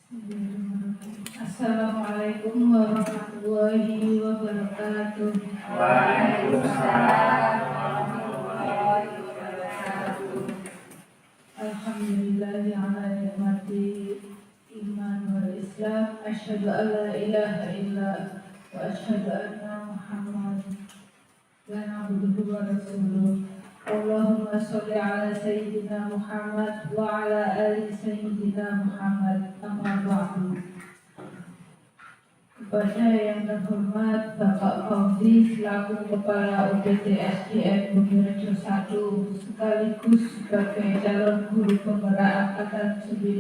Assalamualaikum warahmatullahi wabarakatuh. Waalaikumsalam warahmatullahi wabarakatuh. Alhamdulillahi ala nikmati iman wal Islam. Asyhadu an la ilaha illa wa asyhadu anna Muhammadan abduhu wa rasuluh. Allahumma sholli ala sayyidina Muhammad wa ala ali sayyidina Muhammad. Amma ba'du. Kepada yang terhormat Bapak Fauzi selaku Kepala UPT SDN Bumi Rejo 1 sekaligus sebagai calon guru penggerak angkatan 9,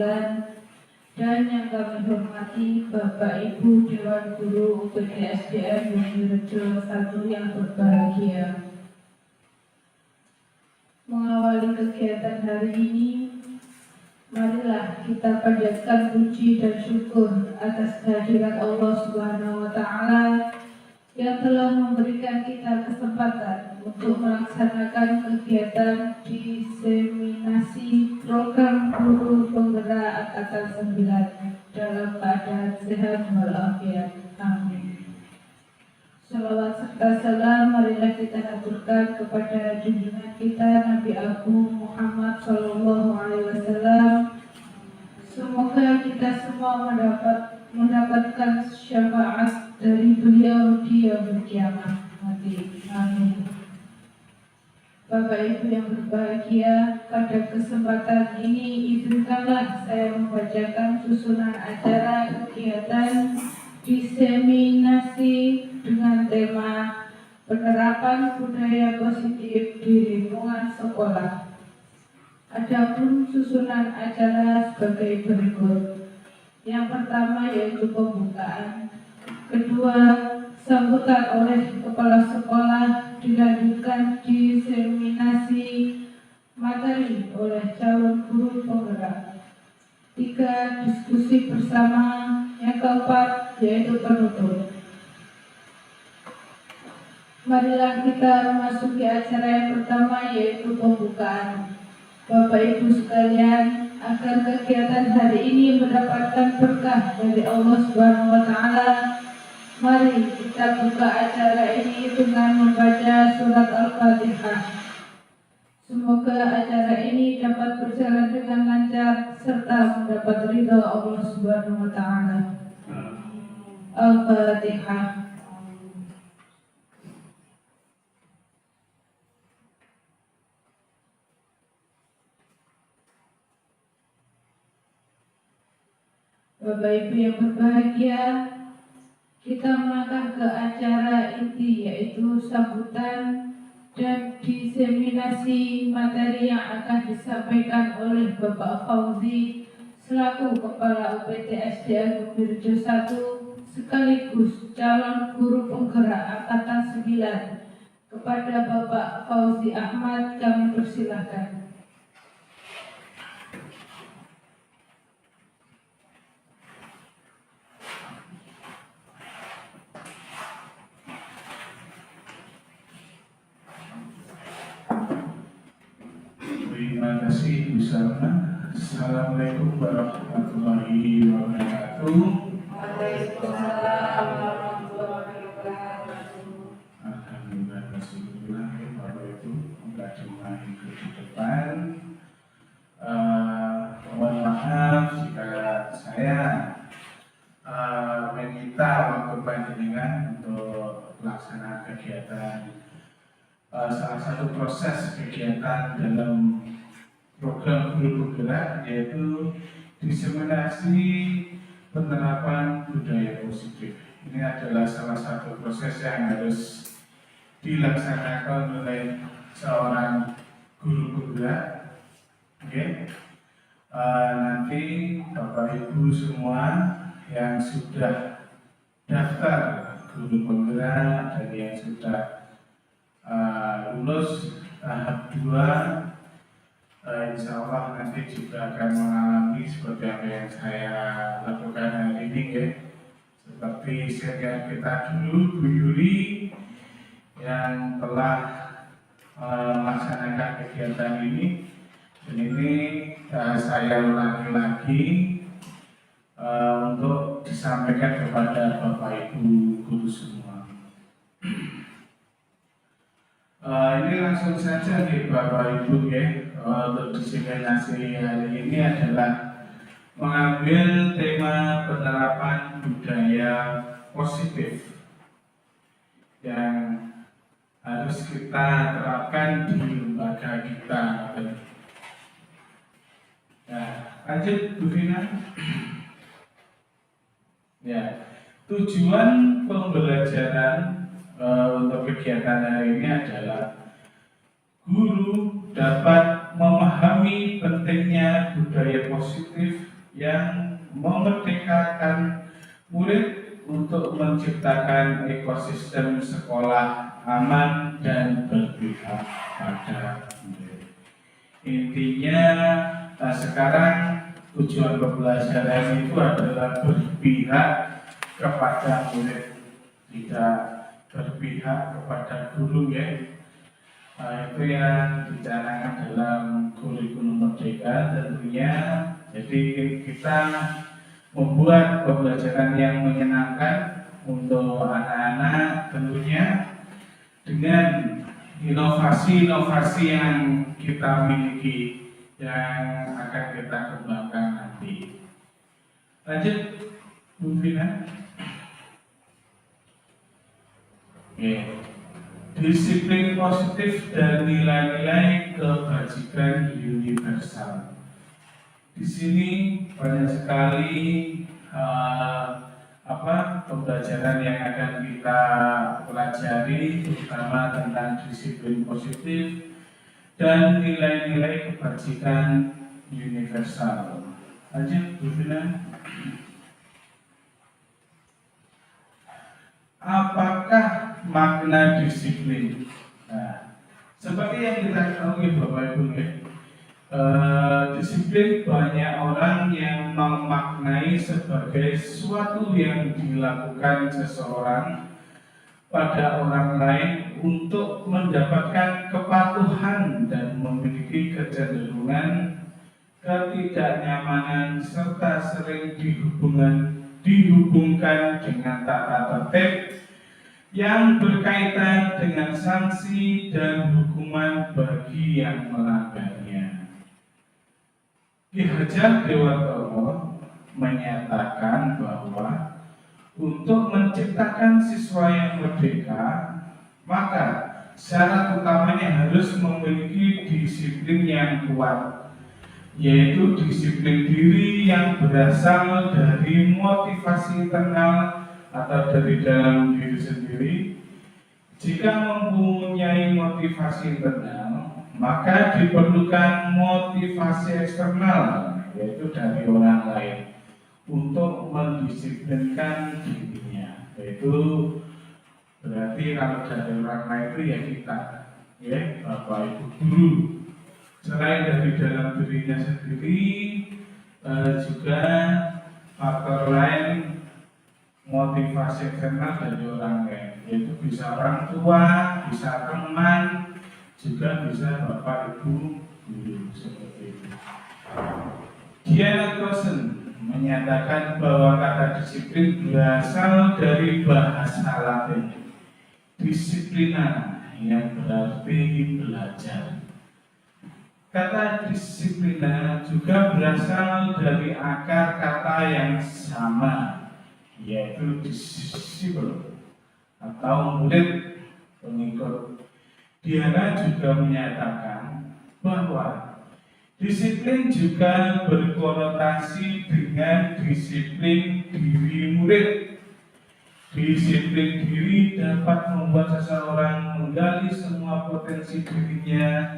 dan yang kami hormati Bapak Ibu Dewan Guru UPT SDN Bumi Rejo 1 yang berbahagia. Mengawali kegiatan hari ini, marilah kita panjatkan puji dan syukur atas kehadiran Allah Subhanahu wa Ta'ala yang telah memberikan kita kesempatan untuk melaksanakan kegiatan diseminasi program guru penggerak angkatan 9 dalam keadaan sehat walafiat. Amin. Salawat serta salam marilah kita haturkan kepada junjungan kita Nabi Agung Muhammad Sallallahu Alaihi Wasallam. Semoga kita semua mendapatkan syafaat dari beliau di yaumul kiamat nanti. Amin. Bapak Ibu yang berbahagia, pada kesempatan ini izinkanlah saya membacakan susunan acara kegiatan diseminasi dengan tema penerapan budaya positif di lingkungan sekolah. Adapun susunan acara sebagai berikut. Yang pertama yaitu pembukaan. Kedua, sambutan oleh kepala sekolah, dilanjutkan diseminasi materi oleh calon guru penggerak. 3, diskusi bersama. Yang keempat yaitu penutup. Marilah kita memasuki acara yang pertama yaitu pembukaan. Bapak Ibu sekalian, agar kegiatan hari ini mendapatkan berkah dari Allah Subhanahu wa Ta'ala, mari kita buka acara ini dengan membaca surat Al-Fatihah. Semoga acara ini dapat berjalan dengan lancar serta mendapat ridha Allah Subhanahu wa Ta'ala. Al-Fatihah. Bapak Ibu yang berbahagia, kita melangkah ke acara inti yaitu sambutan dan diseminasi materi yang akan disampaikan oleh Bapak Fauzi selaku Kepala UPT SDN Bumi Rejo 1 sekaligus calon guru penggerak angkatan 9. Kepada Bapak Fauzi Ahmad kami persilahkan. Terima kasih Bu Salma. Assalamualaikum warahmatullahi wabarakatuh. Waalaikumsalam warahmatullahi wabarakatuh. Alhamdulillah, Rasulullah, Bapak Ibu, enggak cuma ikut di depan. Mohon maaf jika saya meminta waktu panjenengan untuk pelaksanaan kegiatan. Salah satu proses kegiatan dalam program guru penggerak yaitu diseminasi penerapan budaya positif. Ini adalah salah satu proses yang harus dilaksanakan oleh seorang guru penggerak. Oke. Nanti Bapak Ibu semua yang sudah daftar guru penggerak dan yang sudah lulus tahap 2, insya Allah nanti juga akan mengalami seperti apa yang saya lakukan hari ini ya. Seperti senior kita dulu, Bu Yuli yang telah melaksanakan kegiatan ini. Dan ini saya ulangi lagi untuk disampaikan kepada Bapak Ibu guru semua. Ini langsung saja nih Bapak Ibu ya, untuk diseminasi hari ini adalah mengambil tema penerapan budaya positif yang harus kita terapkan di lembaga kita. Nah, lanjut Bu Vina. Ya, tujuan pembelajaran untuk kegiatan hari ini adalah guru dapat memahami pentingnya budaya positif yang memerdekakan murid untuk menciptakan ekosistem sekolah aman dan berpihak pada murid. Intinya sekarang tujuan pembelajaran itu adalah berpihak kepada murid, tidak berpihak kepada guru ya. Itu yang dicanangkan dalam kurikulum merdeka tentunya. Jadi kita membuat pembelajaran yang menyenangkan untuk anak-anak tentunya dengan inovasi-inovasi yang kita miliki yang akan kita kembangkan nanti. Lanjut, Bu Vina. Oke. Disiplin positif dan nilai-nilai kebajikan universal. Di sini banyak sekali pembelajaran yang akan kita pelajari, terutama tentang disiplin positif dan nilai-nilai kebajikan universal. Lanjut, Bu Vina. Apakah makna disiplin? Nah, seperti yang kita ketahui Bapak Ibu ya, disiplin banyak orang yang memaknai sebagai sesuatu yang dilakukan seseorang pada orang lain untuk mendapatkan kepatuhan dan memiliki kecenderungan ketidaknyamanan serta sering dihubungkan dengan tata tertib yang berkaitan dengan sanksi dan hukuman bagi yang melanggarnya. Ki Hajar Dewantara menyatakan bahwa untuk menciptakan siswa yang merdeka, maka syarat utamanya harus memiliki disiplin yang kuat, yaitu disiplin diri yang berasal dari motivasi internal atau dari dalam diri sendiri. Jika mempunyai motivasi internal, maka diperlukan motivasi eksternal, yaitu dari orang lain, untuk mendisiplinkan dirinya. Yaitu berarti kalau dari orang lain itu ya kita, ya Bapak Ibu guru. Selain dari dalam dirinya sendiri, juga faktor lain motivasi eksternal dari orang lain, yaitu bisa orang tua, bisa teman, juga bisa Bapak Ibu guru seperti itu. Diana Kosen menyatakan bahwa kata disiplin berasal dari bahasa Latin disiplina yang berarti belajar. Kata disiplina juga berasal dari akar kata yang sama, yaitu disciple atau murid pengikut. Diana juga menyatakan bahwa disiplin juga berkonotasi dengan disiplin diri murid. Disiplin diri dapat membuat seseorang menggali semua potensi dirinya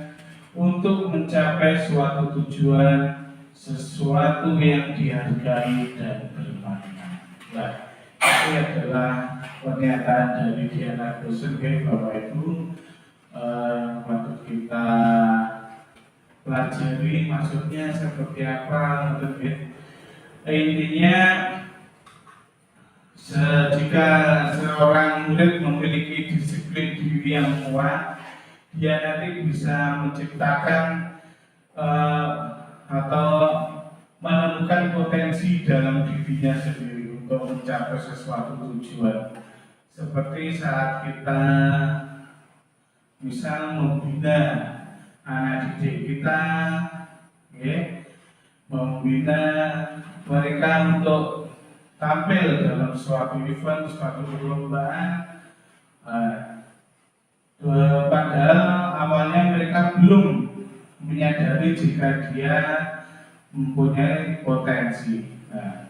untuk mencapai suatu tujuan, sesuatu yang dihargai dan bermakna. Nah, ini adalah pernyataan dari Diana Kosen, Bapak Ibu, yang patut kita pelajari maksudnya seperti apa untuk intinya jika seorang murid memiliki disiplin diri yang kuat, dia nanti bisa menciptakan atau menemukan potensi dalam diri dirinya sendiri untuk mencapai sesuatu tujuan. Seperti saat kita misal membina anak didik kita, ya, membina mereka untuk tampil dalam suatu event, suatu perlombaan. Padahal awalnya mereka belum menyadari jika dia mempunyai potensi. Nah,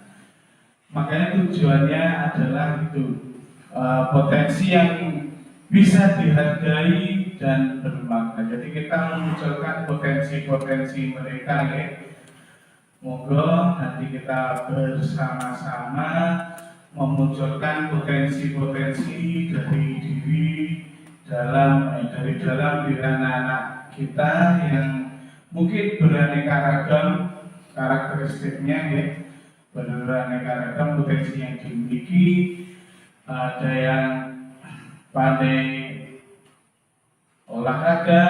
makanya tujuannya adalah itu, potensi yang bisa dihargai dan bermakna. Jadi kita memunculkan potensi-potensi mereka, ya. Moga nanti kita bersama-sama memunculkan potensi-potensi dari dalam diri anak-anak kita yang mungkin beraneka ragam karakteristiknya, ya, beraneka ragam potensi yang dimiliki. Ada yang pandai olahraga,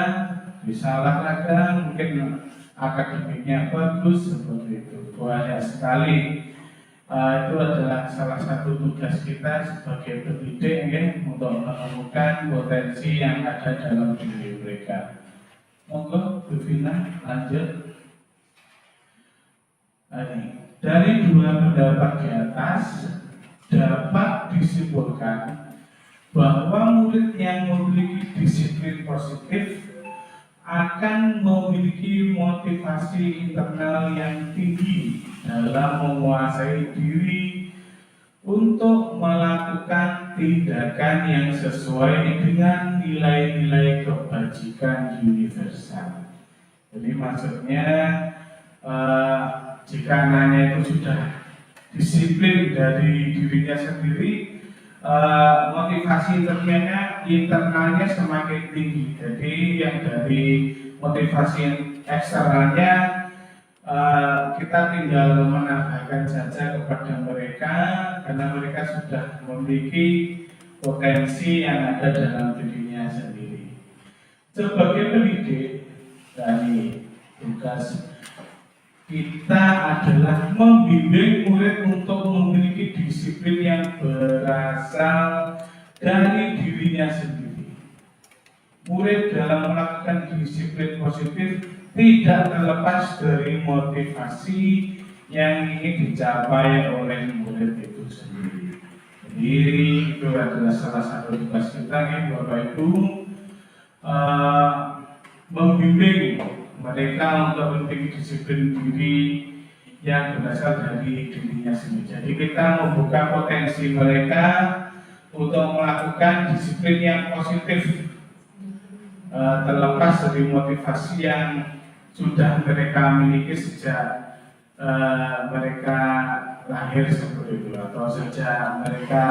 bisa olahraga, mungkin akademiknya bagus, seperti itu. Banyak sekali. Itu adalah salah satu tugas kita sebagai pendidik, ya, untuk menemukan potensi yang ada dalam diri mereka. Monggo, Bu Vina, lanjut. Dari dua pendapat di atas dapat disimpulkan bahwa murid yang memiliki disiplin positif akan memiliki motivasi internal yang tinggi dalam menguasai diri untuk melakukan tindakan yang sesuai dengan nilai-nilai kebajikan universal. Jadi maksudnya jika anaknya itu sudah disiplin dari dirinya sendiri, motivasi internalnya semakin tinggi. Jadi yang dari motivasi eksternalnya kita tinggal menambahkan saja kepada mereka, karena mereka sudah memiliki potensi yang ada dalam dirinya sendiri. Sebagai pendidik, dari tugas kita adalah membimbing murid untuk memiliki disiplin yang berasal dari dirinya sendiri. Murid dalam melakukan disiplin positif tidak terlepas dari motivasi yang ingin dicapai oleh murid itu sendiri. Jadi itu adalah salah satu tugas kita, ya, Bapak Ibu, membimbing mereka untuk memiliki disiplin diri yang berasal dari dirinya sendiri. Jadi kita membuka potensi mereka untuk melakukan disiplin yang positif, terlepas dari motivasi yang sudah mereka miliki sejak mereka lahir, seperti itu, atau sejak mereka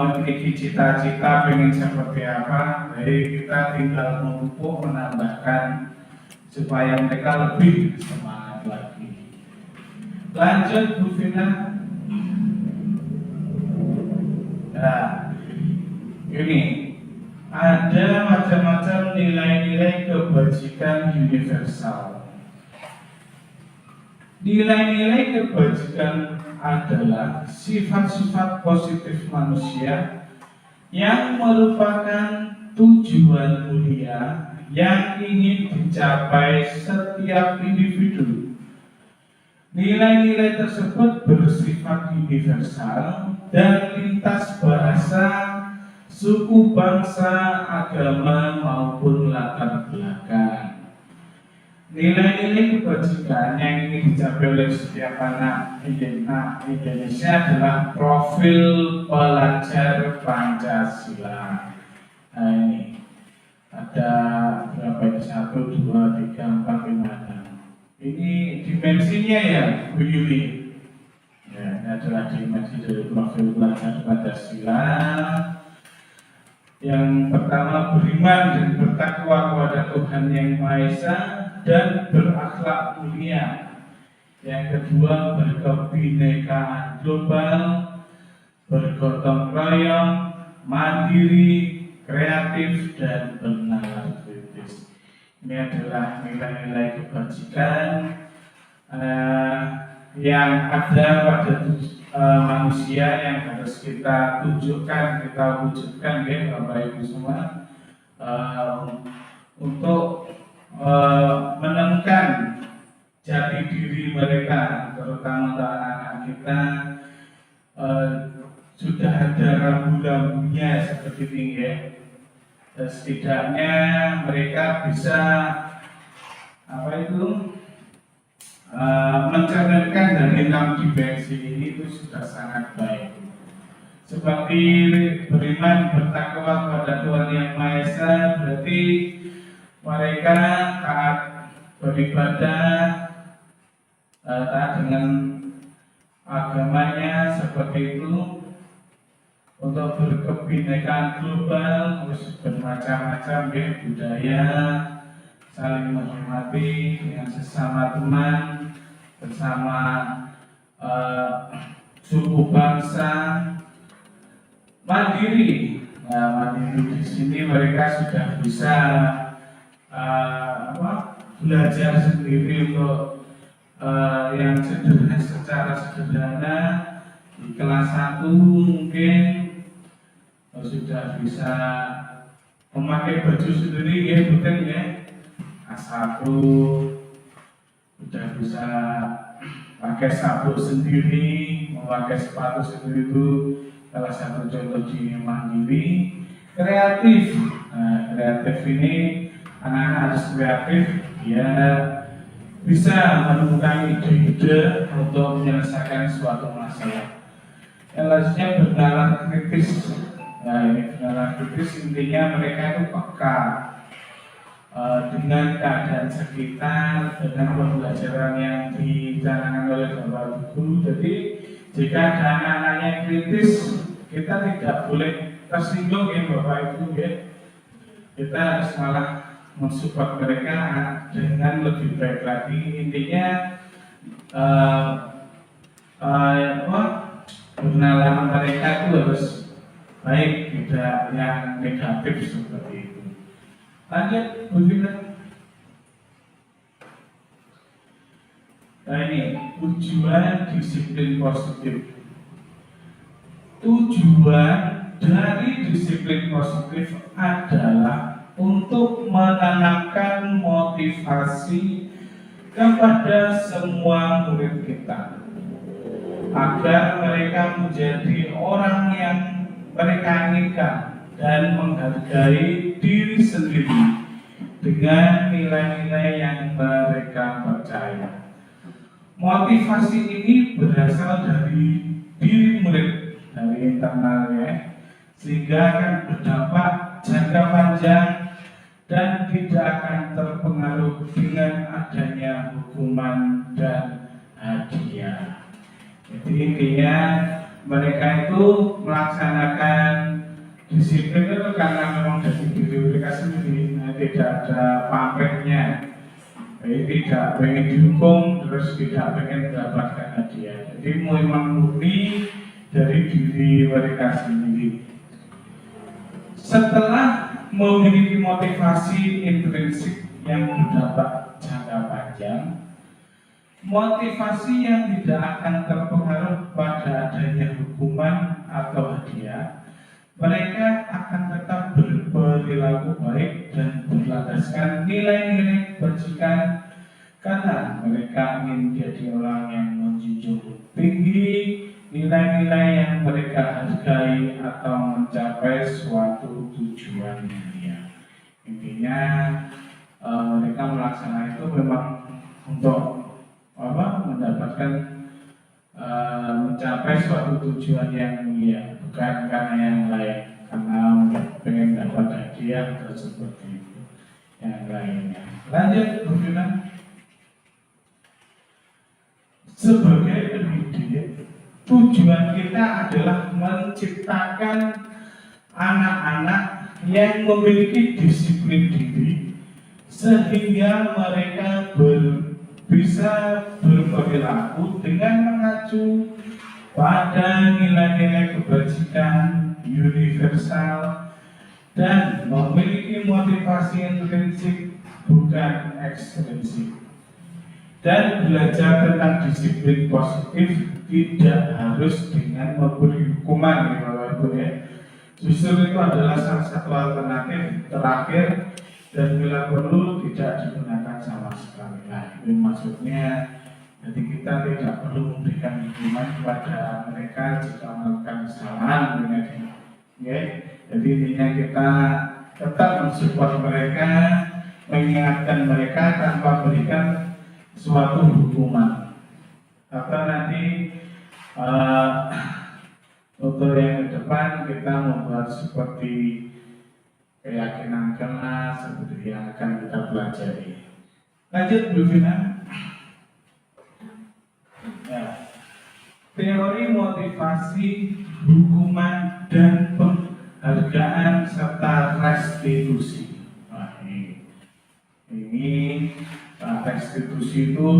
memiliki cita-cita pengen seperti apa. Jadi kita tinggal memupuk, menambahkan supaya mereka lebih semangat lagi. Lanjut, Bu Vina. Nah, ini ada macam-macam nilai-nilai kebajikan universal. Nilai-nilai kebajikan adalah sifat-sifat positif manusia yang merupakan tujuan mulia yang ingin dicapai setiap individu. Nilai-nilai tersebut bersifat universal dan lintas bahasa, suku, bangsa, agama, maupun latar belakang. Nilai-nilai kebajikan yang ingin dicapai oleh setiap anak Indonesia adalah profil pelajar Pancasila. Nah, ini ada berapa ini? 1, 2, 3, 4, 5, 6. Ini dimensinya, ya, Bu Yuli. Ya, ini adalah dimensi dari profil pelajar Pancasila. Yang pertama, beriman dan bertakwa kepada Tuhan Yang Maha Esa dan berakhlak mulia. Yang kedua, berkebinekaan global, bergotong royong, mandiri, kreatif, dan bernalar kritis. Ini adalah nilai-nilai kebajikan yang ada pada manusia yang harus kita tunjukkan, kita wujudkan ya Bapak Ibu semua, untuk menemukan jati diri mereka, terutama untuk anak-anak kita. Sudah ada rambu-rambunya seperti ini ya. Setidaknya mereka bisa mencerminkan dari 6 dimensi ini, itu sudah sangat baik. Seperti beriman bertakwa kepada Tuhan Yang Maha Esa, berarti mereka taat beribadah, taat dengan agamanya seperti itu. Untuk berkebinekaan global, terus bermacam-macam ya, budaya, saling menghormati dengan sesama teman, bersama suku bangsa, mandiri. Nah, mandiri di sini mereka sudah bisa belajar sendiri untuk yang sederhana, secara sederhana. Di kelas 1 mungkin sudah bisa memakai baju sendiri ya, betul ya. A1 sudah bisa pakai sabuk sendiri, memakai sepatu sendiri, itu salah satu contoh di mandiri. Kreatif, nah, kreatif ini anak-anak harus kreatif, ya bisa menemukan ide-ide untuk menyelesaikan suatu masalah. Yang selanjutnya bernalar kritis. Nah, ini bernalar kritis intinya mereka itu peka dengan keadaan sekitar, dengan pembelajaran yang dicanangkan oleh Bapak Guru. Jadi jika ada anak-anak yang kritis, kita tidak boleh tersinggung ya Bapak Ibu ya. Kita harus malah mensupport mereka dengan lebih baik lagi. Intinya pengenalan mereka itu harus baik, tidak yang negatif seperti itu. Lanjut, begini. Nah ini tujuan disiplin positif. Tujuan dari disiplin positif adalah untuk menanamkan motivasi kepada semua murid kita, agar mereka menjadi orang yang mereka inginkan dan menghargai diri sendiri dengan nilai-nilai yang mereka percaya. Motivasi ini berasal dari diri murid, dari internalnya, sehingga akan berdampak jangka panjang dan tidak akan terpengaruh dengan adanya hukuman dan hadiah. Jadi intinya mereka itu melaksanakan disiplin itu karena memang dari diri mereka sendiri, tidak ada pamrihnya. Jadi tidak pengen dihukum, terus tidak pengen mendapatkan hadiah. Jadi memang murni dari diri mereka sendiri. Setelah memiliki motivasi intrinsik yang berdampak jangka panjang, motivasi yang tidak akan terpengaruh pada adanya hukuman atau hadiah, mereka akan tetap berperilaku baik dan berlandaskan nilai-nilai kebajikan, karena mereka ingin menjadi orang yang menjunjung tinggi nilai-nilai yang mereka hargai atau mencapai suatu tujuan mulia. Intinya mereka melaksanakan itu memang untuk mendapatkan mencapai suatu tujuan yang mulia, bukan karena yang lain, karena pengen dapat hadiah atau seperti itu yang lainnya. Lanjut, Bu Fina. Sebagai pendidik, tujuan kita adalah menciptakan anak-anak yang memiliki disiplin diri, sehingga mereka bisa berperilaku dengan mengacu pada nilai-nilai kebajikan universal dan memiliki motivasi intrinsik bukan ekstrinsik. Dan belajar tentang disiplin positif tidak harus dengan memberi hukuman ya Bapak Ibu ya. Justru itu adalah salah satu alternatif terakhir dan bila perlu tidak digunakan sama sekali. Nah, itu maksudnya jadi kita tidak perlu memberikan hukuman kepada mereka jika melakukan kesalahan ya. Jadi intinya kita tetap mensupport mereka, mengingatkan mereka tanpa berikan suatu hukuman. Atau nanti untuk yang ke depan kita membuat seperti keyakinan kelas seperti yang akan kita pelajari. Lanjut Bu Vina. Ya. Teori motivasi, hukuman dan penghargaan serta restitusi. Nah, ini restitusi itu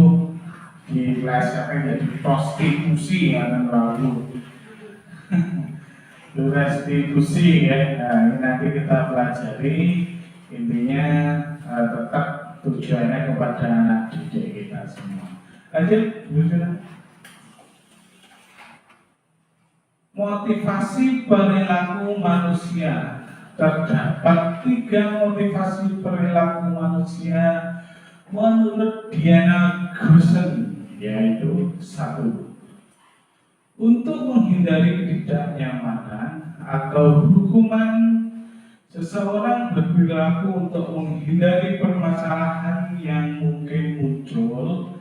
dipelesetkan jadi prostitusi ya kan lalu restitusi ya. Nah, ini nanti kita pelajari intinya tetap tujuannya kepada anak didik kita semua. Lanjut, motivasi perilaku manusia. Terdapat 3 motivasi perilaku manusia menurut Diana Goosen, yaitu 1. Untuk menghindari ketidaknyamanan atau hukuman, seseorang berperilaku untuk menghindari permasalahan yang mungkin muncul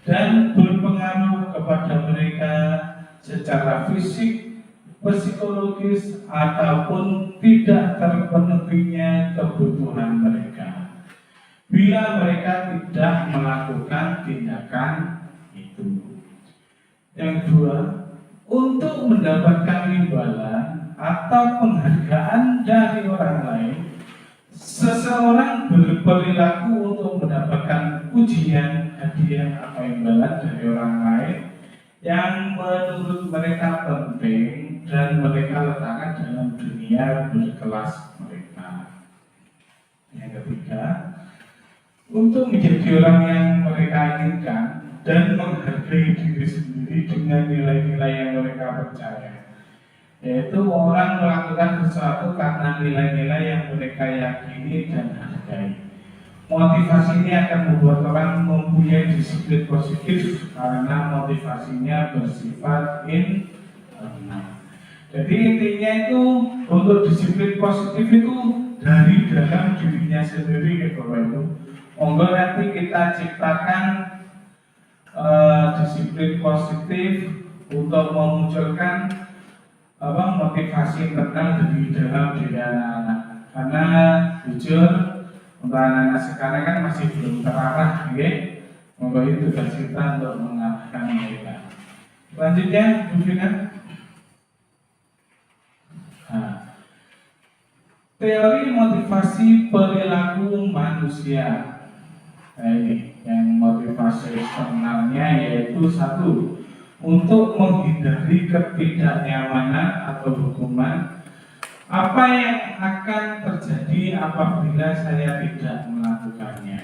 dan berpengaruh kepada mereka secara fisik, psikologis, ataupun tidak terpenuhinya kebutuhan mereka. Bila mereka tidak melakukan tindakan itu. Yang 2, untuk mendapatkan imbalan atau penghargaan dari orang lain, seseorang berperilaku untuk mendapatkan pujian, hadiah, atau imbalan dari orang lain yang menurut mereka penting dan mereka letakkan dalam dunia berkelas mereka. Yang 3, untuk menjadi orang yang mereka inginkan dan menghargai diri sendiri dengan nilai-nilai yang mereka percaya, yaitu orang melakukan sesuatu karena nilai-nilai yang mereka yakini dan hargai. Motivasi ini akan membuat orang mempunyai disiplin positif karena motivasinya bersifat internal. Jadi intinya itu untuk disiplin positif itu dari dalam dirinya sendiri ya Bapak Ibu. Monggo nanti kita ciptakan disiplin positif untuk memunculkan motivasi internal dari dalam diri anak-anak. Karena jujur untuk anak-anak sekarang kan masih belum terarah, ya. Monggo itu tugas kita untuk mengarahkan mereka. Selanjutnya, Bu Vina. Nah, teori motivasi perilaku manusia. Nah, ini yang motivasi eksternalnya yaitu 1, untuk menghindari ketidaknyamanan atau hukuman. Apa yang akan terjadi apabila saya tidak melakukannya?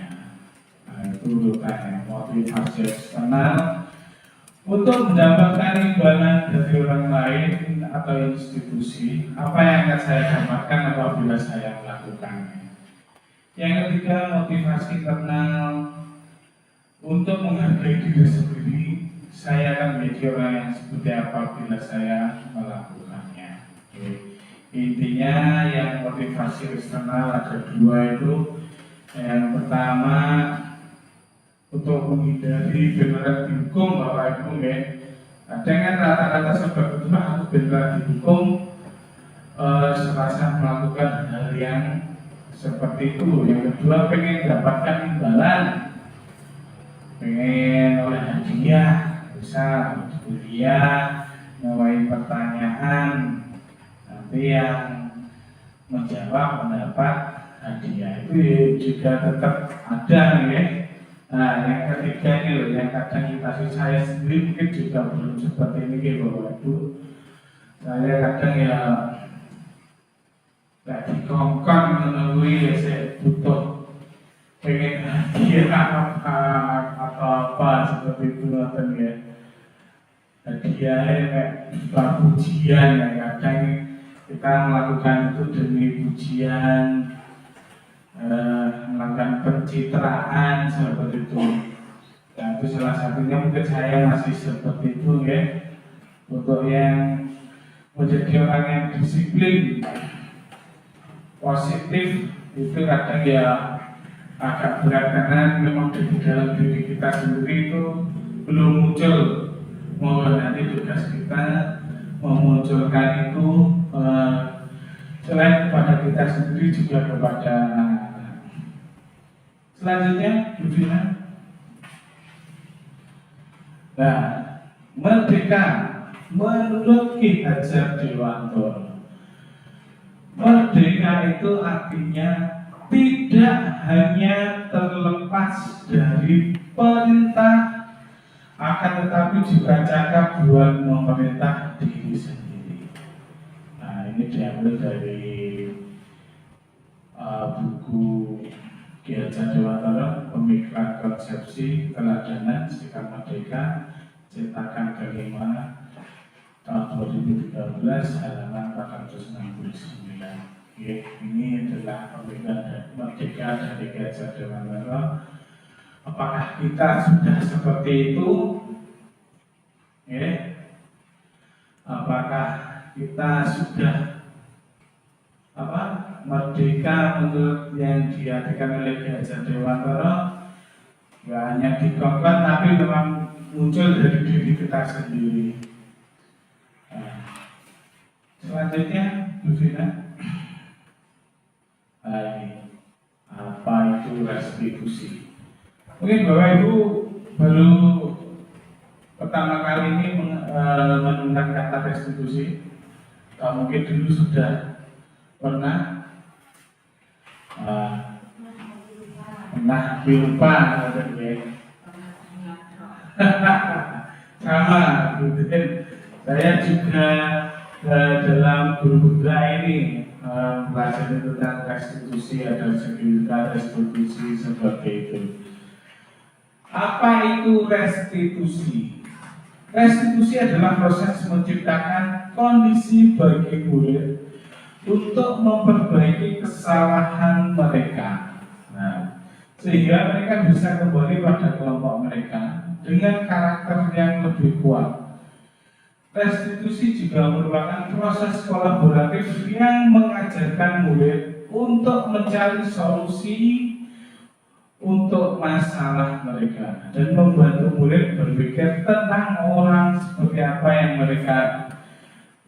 Nah, itu urutannya. Motivasi eksternal untuk mendapatkan imbalan dari orang lain atau institusi. Apa yang akan saya dapatkan apabila saya melakukannya? Yang ketiga, motivasi internal untuk menghargai diri sendiri. Saya akan menjadi orang yang seperti apa bila saya melakukannya. Intinya yang motivasi eksternal ada 2 itu. Yang pertama, untuk menghindari beneran dihukum Bapak Ibu ya. Ada kan rata-rata sebab itu harus beneran dihukum serasa melakukan hal yang seperti itu. Yang kedua, pengen dapatkan imbalan, pengen oleh hadiah, bisa kuliah, ngawain pertanyaan, nanti yang menjawab mendapat hadiah. Itu juga tetap ada ya. Nah, yang ketiga ini loh, yang kadang kita saya sendiri mungkin juga belum seperti ini ya Bapak Ibu. Saya kadang ya nggak dikongkon menunggu ya, saya butuh pengen hadiah apa apa-apa seperti itu nonton ya. Hadiahnya kayak pujian ya, kadang kita melakukan itu demi pujian, melakukan pencitraan seperti itu. Nah, itu salah satunya mungkin saya masih seperti itu ya. Untuk yang menjadi orang yang disiplin, positif itu kadang ya agak berat karena memang di dalam diri kita sendiri itu belum muncul. Mohon nanti tugas kita memunculkan itu selain kepada kita sendiri juga kepada anak-anak. Selanjutnya, Bu Vina. Nah, merdeka menurut Ki Hajar Dewantara. Merdeka itu artinya tidak hanya terlepas dari perintah, akan tetapi juga cakap buat memerintah diri sendiri. Nah, ini diambil dari buku Ki Hajar Dewantara, Pemikiran Konsepsi Teladanan Sikap Merdeka, cetakan kelima tahun 2013, halaman 469. Ini adalah pemikiran merdeka dari Ki Hajar Dewantara. Apakah kita sudah seperti itu? Apakah kita sudah merdeka menurut yang diartikan oleh Ki Hajar Dewantara? Gak hanya dikongkon, tapi memang muncul dari diri kita sendiri. Nah, selanjutnya, Bu Vina. Apa itu restitusi? Mungkin Bapak Ibu baru pertama kali ini mendengar kata restitusi, atau mungkin dulu sudah pernah lupa, sama. Saya juga dalam guru ini belajar tentang restitusi, ada sekitar restitusi seperti itu. Apa itu restitusi? Restitusi adalah proses menciptakan kondisi bagi murid untuk memperbaiki kesalahan mereka. Nah, sehingga mereka bisa kembali pada kelompok mereka dengan karakter yang lebih kuat. Restitusi juga merupakan proses kolaboratif yang mengajarkan murid untuk mencari solusi untuk masalah mereka dan membantu murid berpikir tentang orang seperti apa yang mereka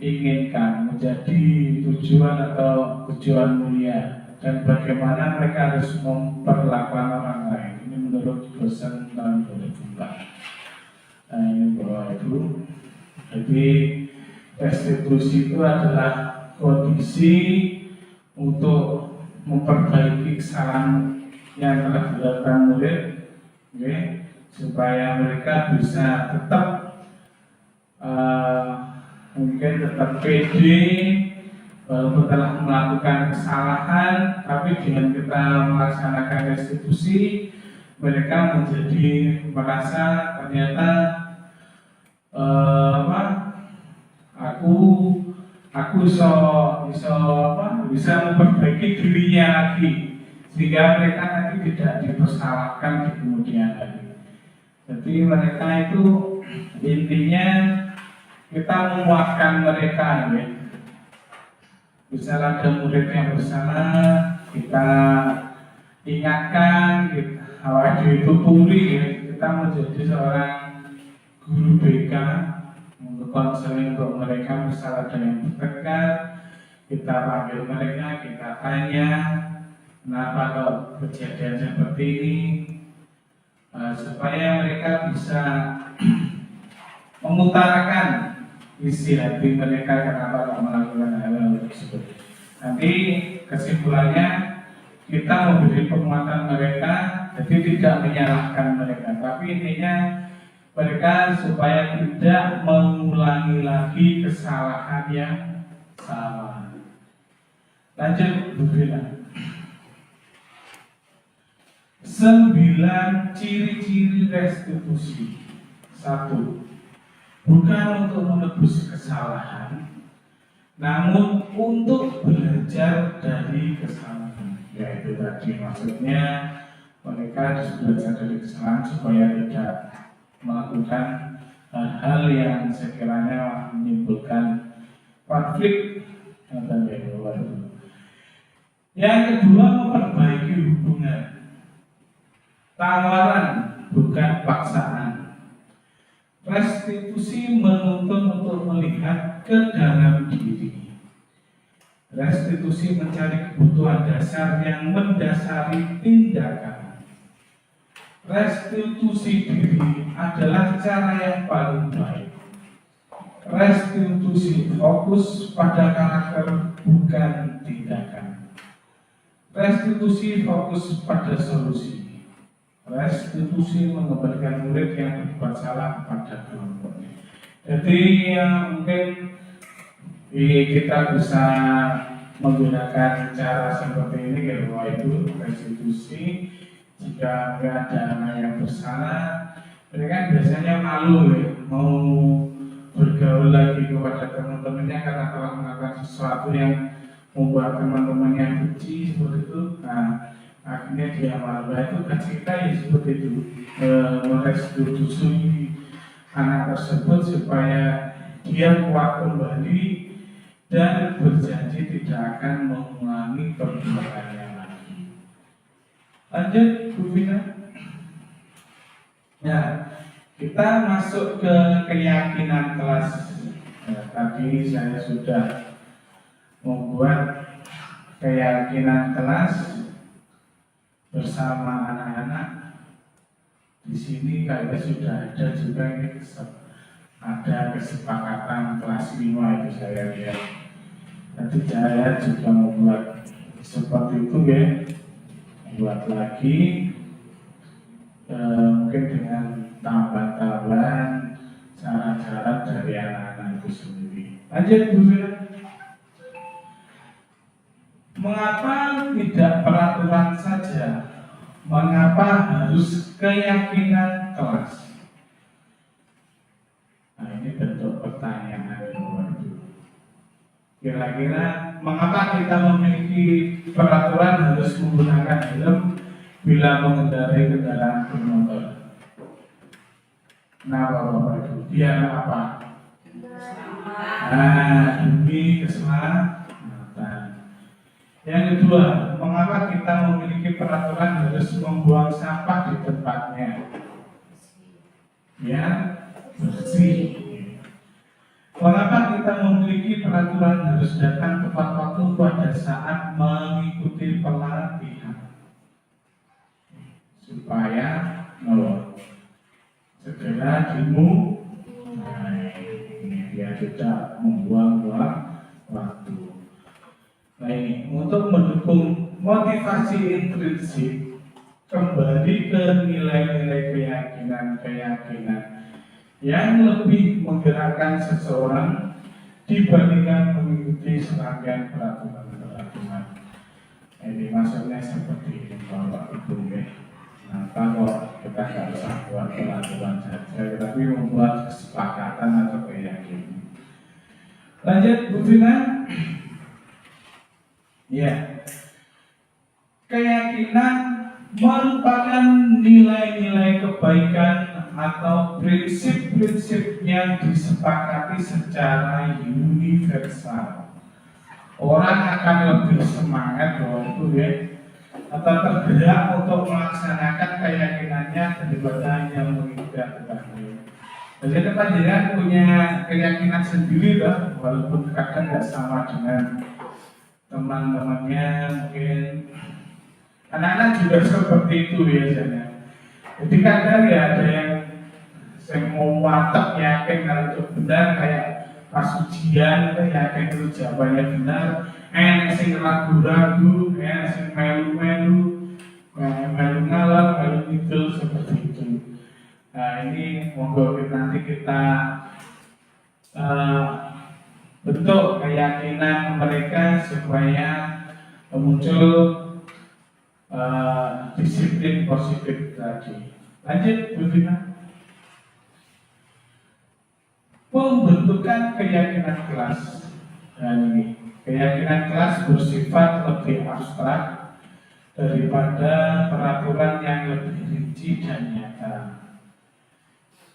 inginkan menjadi tujuan atau tujuan mulia, dan bagaimana mereka harus memperlakukan orang lain. Ini menurut dosen tahun 2004. Nah, ini Bapak Ibu. Jadi restitusi itu adalah kondisi untuk memperbaiki kesalahan yang telah dilakukan murid, supaya mereka bisa tetap mungkin tetap pede walaupun telah melakukan kesalahan, tapi dengan kita melaksanakan restitusi mereka menjadi merasa ternyata aku bisa memperbaiki dirinya lagi, sehingga mereka nanti tidak dipersalahkan di kemudian hari. Jadi mereka itu intinya kita menguatkan mereka, ya. Misalnya ada murid yang bersalah, kita ingatkan, kita dituturi, ya. Kita menjadi seorang guru BK untuk konseling untuk mereka. Misalnya ada yang bertengkar, kita panggil mereka, kita tanya kenapa kalau kejadian seperti ini, supaya mereka bisa mengutarakan isi hati mereka kenapa kok melakukan hal tersebut. Nanti kesimpulannya kita memberi penguatan mereka, jadi tidak menyalahkan mereka, tapi intinya mereka supaya tidak mengulangi lagi kesalahan yang sama. Lanjut, Bu Vina. 9 ciri-ciri restitusi. 1. Bukan untuk menebus kesalahan, namun untuk belajar dari kesalahan. Yaitu tadi maksudnya mereka harus belajar dari kesalahan supaya tidak melakukan hal-hal yang sekiranya menimbulkan konflik antara kedua. Yang kedua, memperbaiki hubungan. Tawaran bukan paksaan. Restitusi menuntun untuk melihat ke dalam diri. Restitusi mencari kebutuhan dasar yang mendasari tindakan. Restitusi diri adalah cara yang paling baik. Restitusi fokus pada karakter bukan tindakan. Restitusi fokus pada solusi. Restitusi mengembalikan murid yang berbuat salah pada kelompoknya. Jadi mungkin kita bisa menggunakan cara seperti ini, yaitu restitusi. Jika ada anak yang bersalah, mereka biasanya malu ya, mau bergaul lagi kepada teman-temannya karena telah melakukan sesuatu yang membuat teman-temannya benci seperti itu. Nah, akhirnya dia malu. Itu kan kita ya seperti itu, merestitusi anak tersebut supaya dia kuat kembali dan berjanji tidak akan mengulangi perbuatannya lagi. Lanjut, Bu Vina. Nah, kita masuk ke keyakinan kelas. Tadi saya sudah membuat keyakinan kelas bersama anak-anak. Di sini kayaknya sudah ada juga ini ada kesepakatan kelas 5 itu saya lihat. Nanti saya juga membuat seperti itu ya, buat lagi mungkin dengan tambahan-tambahan cara-cara dari anak-anak itu sendiri. Lanjut Bu Fira. Mengapa tidak peraturan saja? Mengapa harus keyakinan kelas? Nah, ini bentuk pertanyaan itu. Kira-kira mengapa kita memiliki peraturan harus menggunakan helm bila mengendarai kendaraan bermotor? Nah, Bapak Ibu, biar apa? Nah, demi keselamatan. Yang kedua, mengapa kita memiliki peraturan harus membuang sampah di tempatnya? Ya, bersih. Mengapa kita memiliki peraturan harus datang tepat waktu pada saat mengikuti pelatihan? Supaya segera dimulai, dia tidak membuang-buang waktu. Nah, ini untuk mendukung motivasi intrinsik, kembali ke nilai-nilai keyakinan yang lebih menggerakkan seseorang dibandingkan mengikuti serangkaian peraturan. Ini maksudnya seperti ini, Bapak Ibu ya. Nah, kalau kita nggak usah buat peraturan saja, tapi membuat kesepakatan atau keyakinan. Lanjut, Bu Vina. Ya, keyakinan merupakan nilai-nilai kebaikan atau prinsip-prinsip yang disepakati secara universal. Orang akan lebih semangat itu ya, atau tergerak untuk melaksanakan keyakinannya daripada yang mengikuti aturan. Jadi panjenengan punya keyakinan sendiri lah, walaupun kadang nggak sama dengan teman-temannya, mungkin anak-anak juga seperti itu biasanya. Jadi kadang ya ada yang mau mantap yakin kalau itu benar, kayak pas ujian itu yakin itu jawabannya benar, sing ragu-ragu, sing melu-melu, melu ngalor, melu ngidul seperti itu. Nah, ini monggo nanti kita bentuk keyakinan mereka supaya muncul disiplin positif tadi. Lanjut, Bu Vina. Pembentukan keyakinan kelas. Dan ini keyakinan kelas bersifat lebih abstrak daripada peraturan yang lebih rinci dan nyata.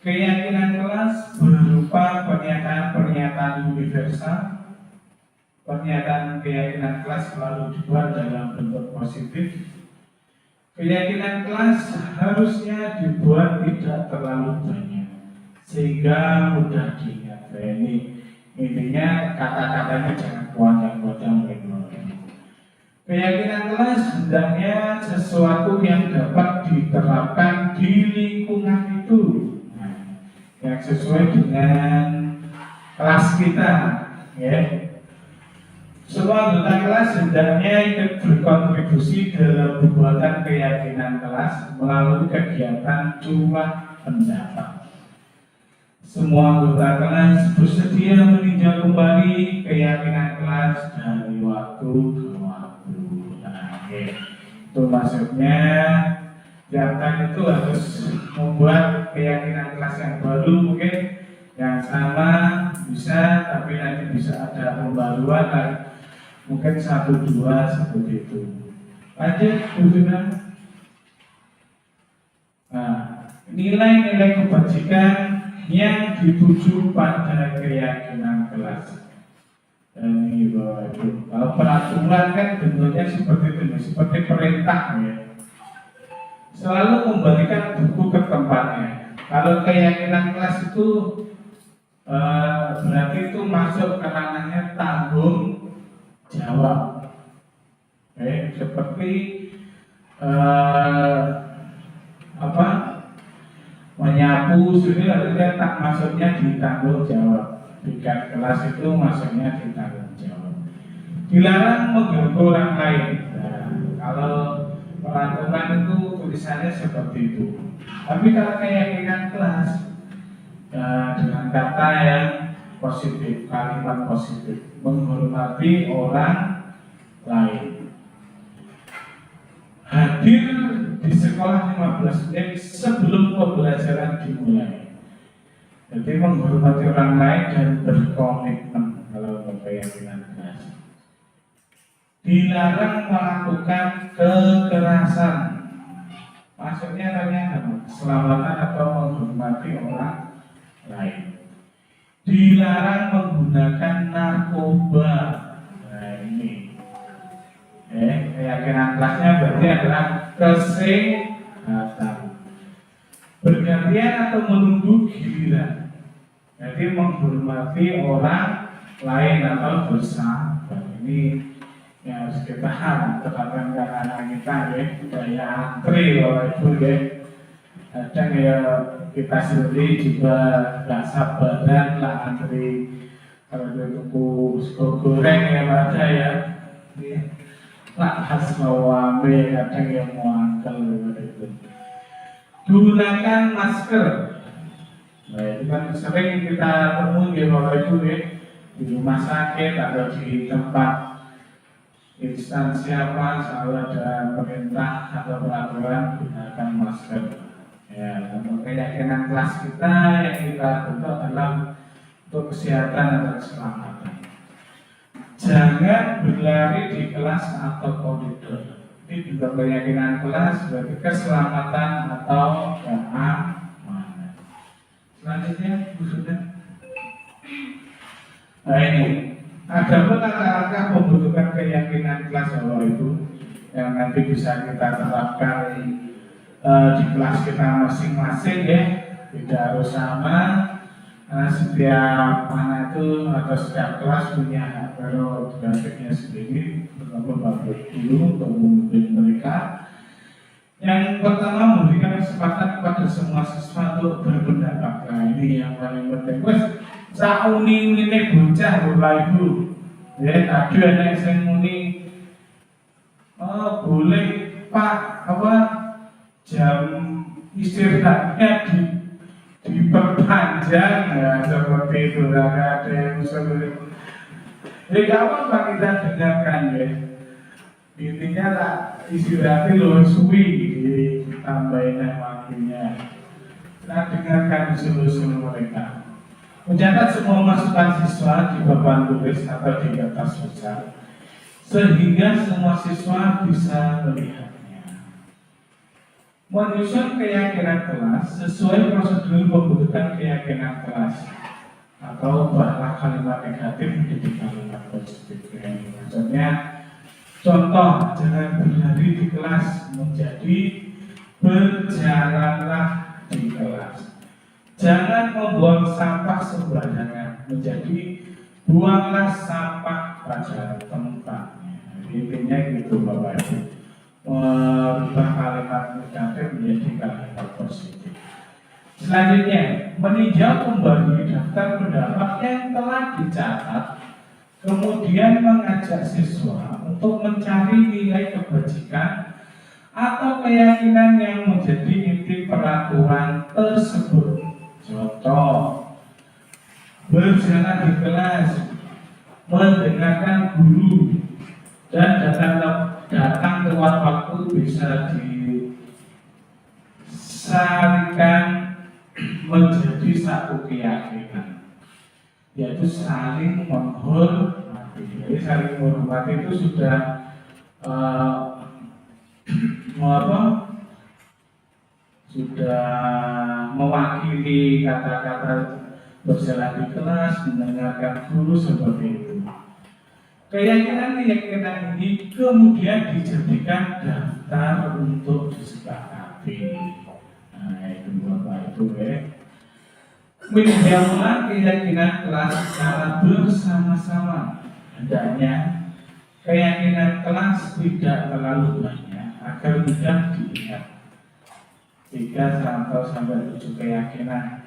Keyakinan kelas berupa pernyataan-pernyataan universal. Pernyataan keyakinan kelas selalu dibuat dalam bentuk positif. Keyakinan kelas harusnya dibuat tidak terlalu banyak sehingga mudah diingat. Ini intinya kata-katanya jangan panjang-panjang. Keyakinan kelas hendaknya sesuatu yang dapat diterapkan di lingkungan itu, yang sesuai dengan kelas kita, ya. Semua anggota kelas hendaknya ikut berkontribusi dalam pembuatan keyakinan kelas melalui kegiatan curah pendapat. Semua anggota kelas bersedia meninjau kembali keyakinan kelas dari waktu ke waktu. Nah, itu maksudnya kegiatan itu harus membuat keyakinan kelas yang baru, mungkin yang sama bisa, tapi nanti bisa ada pembaruan dan mungkin 1-2 seperti itu. Lanjut, Bu Vina. Nah, nilai-nilai kebajikan yang dituju pada keyakinan kelas. Dan ini Bapak Ibu, kalau peraturan kan bentuknya seperti itu, seperti perintah, ya. Selalu kembalikan buku ke tempatnya. Kalau keyakinan kelas itu berarti itu masuk ke ranahnya tanggung jawab. Seperti menyapu sudah harusnya tak masuknya di tanggung jawab. Bikin kelas itu masuknya di tanggung jawab. Dilarang mengganggu orang lain. Nah, kalau peraturan itu tulisannya seperti itu. Tapi kalau keyakinan kelas dengan kata yang positif, kalimat positif, menghormati orang lain. Hadir di sekolah 15 menit sebelum pembelajaran dimulai. Jadi menghormati orang lain dan berkomitmen kalau keyakinan kelas. Dilarang melakukan kekerasan. Maksudnya ternyata keselamatan atau menghormati orang lain. Dilarang menggunakan narkoba. Nah ini keyakinan kelasnya berarti adalah kesehatan. Bergantian atau menunggu giliran. Jadi menghormati orang lain atau bersahabat. Ini yang harus kita terapkan ke anak kita, ya. Kayak antri Bapak Ibu, ya. Kadang ya kita sendiri juga gak sabaran lah antri. Kalau dia tunggu sego goreng ya baca ya. Nak khas mau ambil, kadang yang mau angkel itu. Gunakan masker. Nah itu kan sering kita temui di Bapak Ibu, ya. Di rumah sakit atau di tempat instansi apa selalu ada perintah atau peraturan gunakan masker. Ya, untuk keyakinan kelas kita yang kita bentuk adalah untuk kesehatan dan keselamatan. Jangan berlari di kelas atau koridor. Ini juga keyakinan kelas berarti keselamatan atau keamanan. Selanjutnya, Bu Sudah. Nah ini, ada langkah-langkah pembentukan keyakinan kelas Bapak Ibu yang nanti bisa kita terapkan di kelas kita masing-masing, ya. Tidak harus sama. Setiap anak itu atau setiap kelas punya hak prerogatifnya sendiri, terutama Bapak Guru untuk memimpin mereka. Yang pertama, memberikan kesempatan kepada semua siswa untuk berpendapat. Nah ini yang paling penting. Wes, sauni ini bocah Bapak Ibu. Ya, tadi anak yang muni, boleh Pak, jam istirahatnya diperpanjang, ya seperti itu. Ada yang sulit. Jadi kapan Pak kita dengarkan, ya? Intinya lah istirahatnya luwih suwi ditambahin waktunya. Kita dengarkan usul-usul mereka. Mencatat semua masukan siswa di papan tulis atau di kertas besar, sehingga semua siswa bisa melihatnya. Menyusun keyakinan kelas sesuai prosedur pembentukan keyakinan kelas, atau ubahlah kalimat negatif menjadi kalimat positif. Maksudnya, contoh, jangan berlari di kelas menjadi berjalanlah di kelas. Jangan membuang sampah sembarangan menjadi buanglah sampah pada tempatnya. Intinya gitu Bapak Ibu. Merubah kalimat negatif menjadi kalimat positif. Selanjutnya, meninjau kembali daftar pendapat yang telah dicatat, kemudian mengajak siswa untuk mencari nilai kebajikan atau keyakinan yang menjadi inti peraturan tersebut. Contoh, berjalan di kelas, mendengarkan guru, dan datang tepat waktu bisa disarikan menjadi satu keyakinan, yaitu saling menghormati. Jadi saling menghormati itu sudah sudah mewakili kata-kata berjalan di kelas, mendengarkan guru seperti itu. Keyakinan-keyakinan ini kemudian dijadikan daftar untuk disepakati. Nah, itu Bapak Ibu menjauhkan keyakinan kelas secara bersama-sama. Hendaknya keyakinan kelas tidak terlalu banyak agar mudah diingat. 3 sampai 7 keyakinan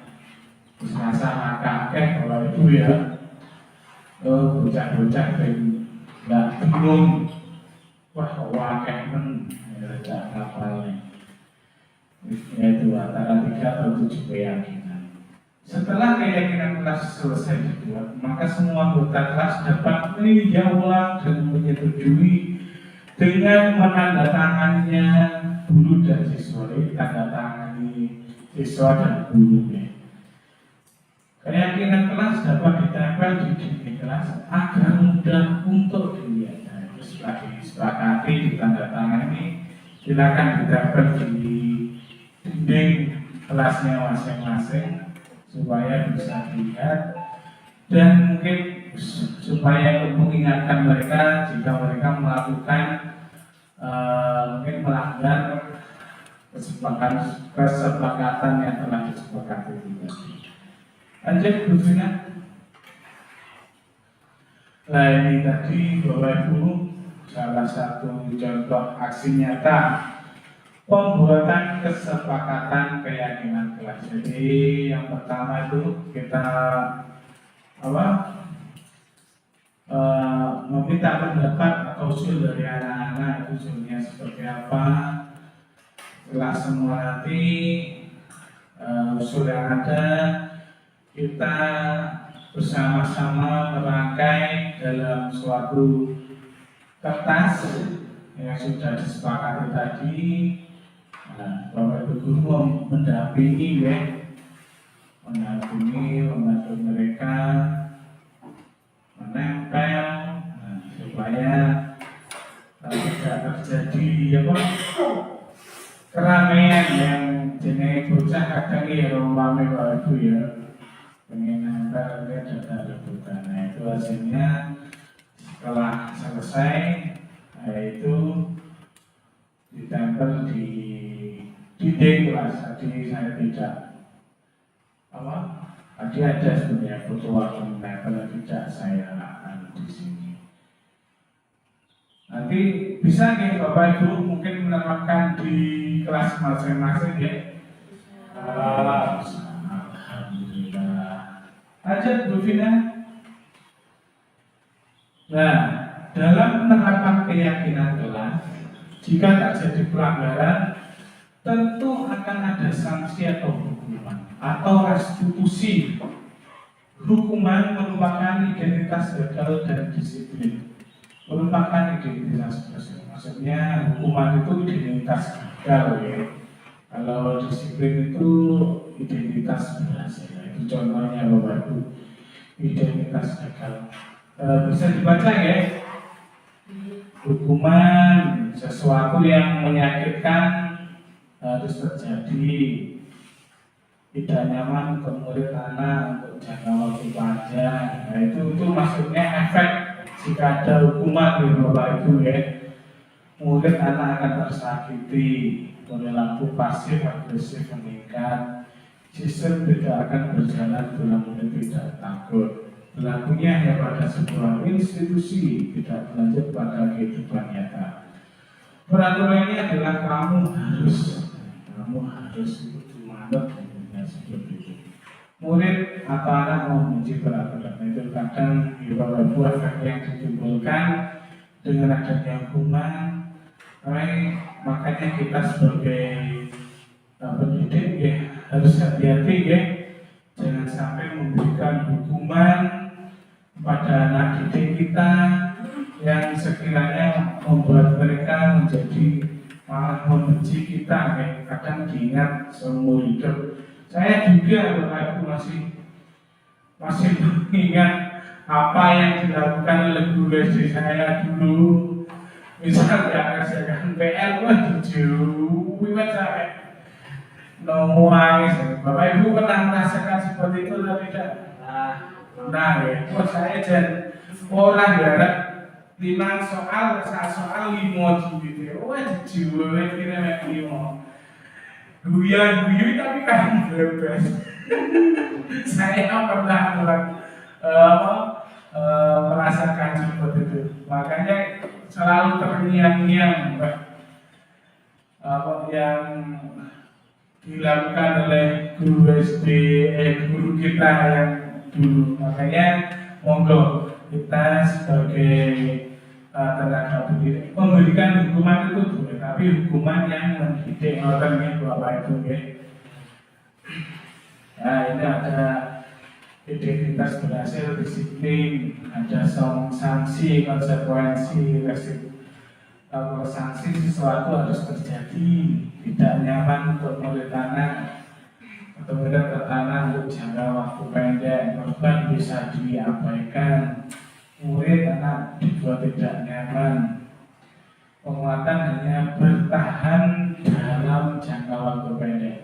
sama kakek kalau itu ya. Bocah-bocah yang nggak bingung, wah wakil tidak hafalnya. Yaitu antara 3 atau 7 keyakinan. Setelah keyakinan kelas selesai dibuat, maka semua anggota kelas dapat meninjau ulang dan menyetujui dengan menandatangani guru dan siswa. Tanda tangani siswa dan guru. Keyakinan kelas dapat ditempel di dinding kelas agar mudah untuk dilihat. Nah, itu setelah disepakati ditandatangani, silakan ditempel di dinding kelasnya masing-masing supaya bisa dilihat dan mungkin supaya mengingatkan mereka jika mereka melakukan mungkin melanggar kesepakatan yang telah disepakati tadi. Lanjut Bu Vina. Nah ini tadi Bapak Ibu salah satu contoh aksi nyata pembuatan kesepakatan keyakinan kelas. Jadi yang pertama itu kita meminta pendapat atau usul dari anak-anak, usulnya seperti apa. Setelah semua nanti usul yang ada kita bersama-sama merangkai dalam suatu kertas yang sudah disepakati tadi. Nah, Bapak Ibu Guru mendampingi membantu mereka menempel supaya tidak terjadi keramaian yang jenis bocah kadang ya rame Bapak Ibu ya. Pengen nempel dia ada rebutan. Nah itu hasilnya setelah selesai, itu ditempel di dinding kelas. Tadi saya tidak tadi ada sebenarnya foto waktu menempel, tidak saya di sini. Nanti bisa nih Bapak Ibu mungkin menerapkan di kelas masing-masing ya. Lanjut Bu Vina. Nah, dalam penerapan keyakinan kelas, jika terjadi pelanggaran, tentu akan ada sanksi atau hukuman atau restitusi. Hukuman merupakan identitas gagal dan disiplin, merupakan identitas Maksudnya hukuman itu identitas gagal ya. Kalau disiplin itu identitas berhasil. Itu contohnya Bapak Ibu, identitas gagal. Bisa dibaca ya. Hukuman sesuatu yang menyakitkan harus terjadi. Tidak nyaman untuk murid anak untuk jangka waktu panjang. Nah itu maksudnya efek jika ada hukuman di Bapak Ibu ya. Murid anak akan tersakiti, perilaku pasif agresif meningkat, sistem tidak akan berjalan bila murid tidak takut. Berlakunya hanya pada sebuah institusi, tidak berlanjut pada kehidupan nyata. Peraturan ini adalah kamu harus itu manut seperti itu. Murid atau anak mau membenci peraturan itu kadang di bawah efek yang ditimbulkan dengan adanya hukuman. Makanya kita sebagai pendidik ya, harus hati-hati ya, jangan sampai memberikan hukuman kepada anak didik kita yang sekiranya membuat mereka menjadi malah membenci kita ya. Kadang diingat seumur hidup. Saya juga waktu masih mengingat apa yang dilakukan oleh guru SD saya dulu. Misal diajarkan PR, wiwet sampai nangis. Bapak Ibu pernah merasakan seperti itu atau tidak? Nah ya, saya dan orang garap 5 soal, 1 soal 5 gitu. Wah dijual kira-kira 5. Guyu tapi kan bebas. Saya pernah merasakan seperti itu. Makanya selalu terngiang-ngiang apa yang dilakukan oleh guru SD, guru kita yang dulu. Makanya monggo kita sebagai tenaga pendidik memberikan hukuman itu boleh, tapi hukuman yang mendidik orangnya Bapak Ibu ya. Nah ini ada identitas berhasil, disiplin, ada sanksi, konsekuensi, kalau sanksi sesuatu harus terjadi, tidak nyaman untuk murid anak atau murid anak untuk jangka waktu pendek, korban bisa diabaikan, murid anak dibuat tidak nyaman. Penguatan hanya bertahan dalam jangka waktu pendek,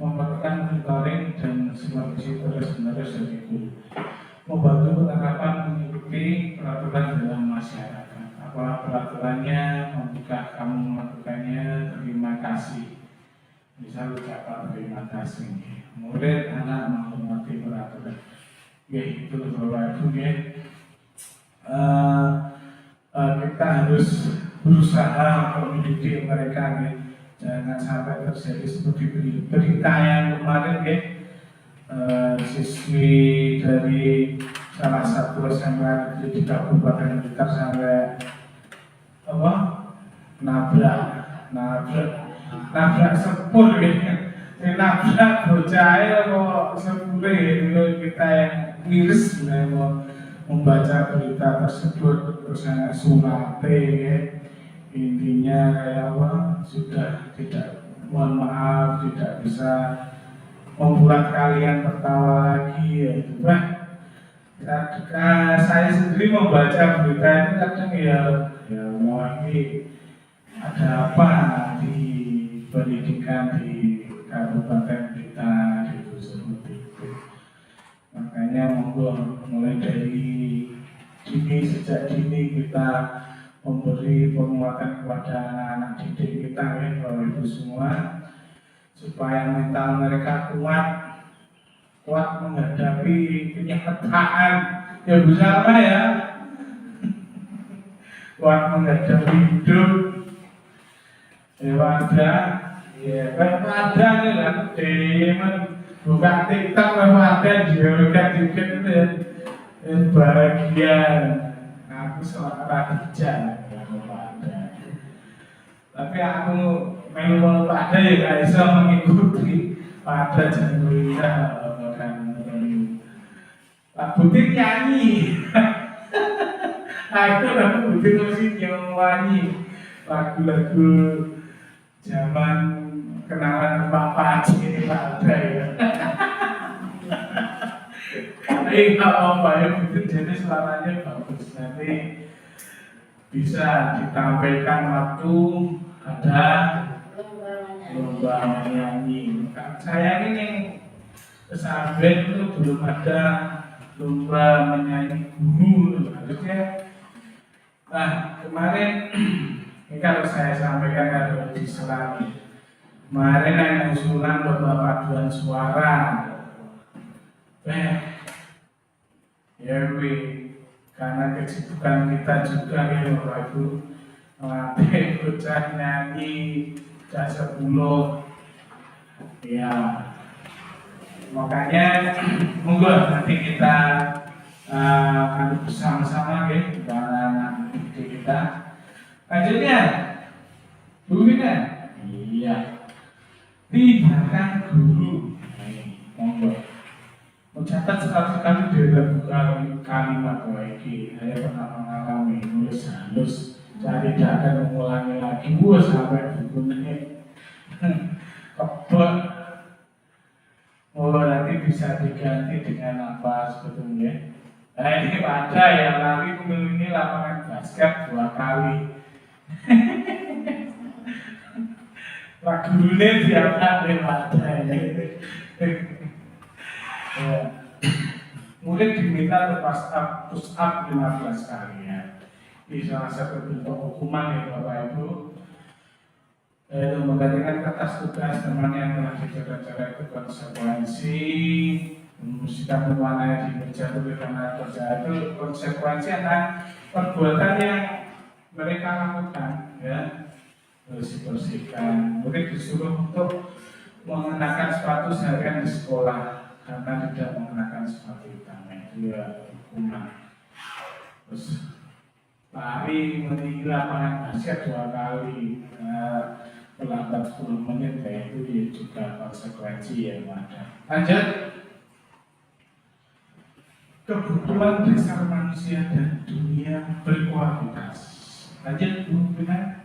memerlukan monitoring dan supervisi terus-menerus dari guru, membantu penerapan mengikuti peraturan dalam masyarakat. Apa peraturannya, membuka kamu melakukannya, terima kasih. Misal ucapan terima kasih. Murid anak menghormati peraturan. Ya itu Bapak Ibu ya. Kita harus berusaha untuk mendidik mereka ya. Jangan sampai terjadi seperti berita yang kemarin ya. Siswi dari salah satu SMA di Kabupaten Blitar sampai nabrak sepur ya. Nabrak bocah kok sepur ya. Kita yang miris mau membaca berita tersebut terus sangat sunate ya. Intinya kayak apa, sudah tidak, mohon maaf, tidak bisa membuat kalian tertawa lagi ya. Saya sendiri membaca berita itu kadang ya wah ini ada apa di pendidikan di Kabupaten Blitar itu seperti itu. Makanya monggo mulai dari dini, sejak dini kita memberi penguatan kepada anak-anak didik kita ya Bapak Ibu semua, supaya mental mereka kuat menghadapi kenyataan yang bersama ya, kuat menghadapi hidup ada ya ada nih lah teman buka TikTok ada juga itu ya bahagia. Aku seorang kerja tapi aku memang pada ya gak bisa mengikuti pada jenurnya Pak Butir nyanyi aku Butir masih nyanyi lagu-lagu zaman kenalan Bapak Haji ini ada ya. Tapi nggak apa-apa ya, mungkin jadi suaranya bagus. Nanti bisa ditampilkan waktu ada lomba menyanyi. Saya ini pesantren itu belum ada lomba menyanyi guru harusnya. Nah kemarin ini kalau saya sampaikan ada di Selatan. Kemarin ada usulan lomba paduan suara. Ya karena kesibukan kita juga ya Bapak Ibu melatih bocah nyanyi jasa 10 ya makanya monggo nanti kita akan bersama-sama ya dengan kita lanjutnya Bu Wina iya libatkan guru monggo mencatat sekali-sekali di dalam kalimat ini saya pernah mengalami nulis halus saya tidak akan mengulangi lagi sampai bukunya kebal nanti bisa diganti dengan apa sebetulnya nah ini ada yang lari ini lapangan basket 2 kali lagunya diangkat lewat ya. Mungkin diminta untuk push up 15 kali ya. Ini salah satu bentuk hukuman ya Bapak Ibu. Itu menggantikan kertas tugas teman yang telah dijaga-jaga itu konsekuensi sikap berwarna di meja tulisan kerja itu konsekuensi akan perbuatan yang mereka lakukan ya. Bersih-bersihkan. Mungkin disuruh untuk mengenakan sepatu seharian di sekolah karena tidak mengenakan sepatu hitam itu ya hukuman. Terus lari meninggi lapangan basket 2 kali terlambat 10 menit itu ya juga konsekuensi yang ada. Lanjut kebutuhan dasar manusia dan dunia berkualitas. Lanjut Bu Benar.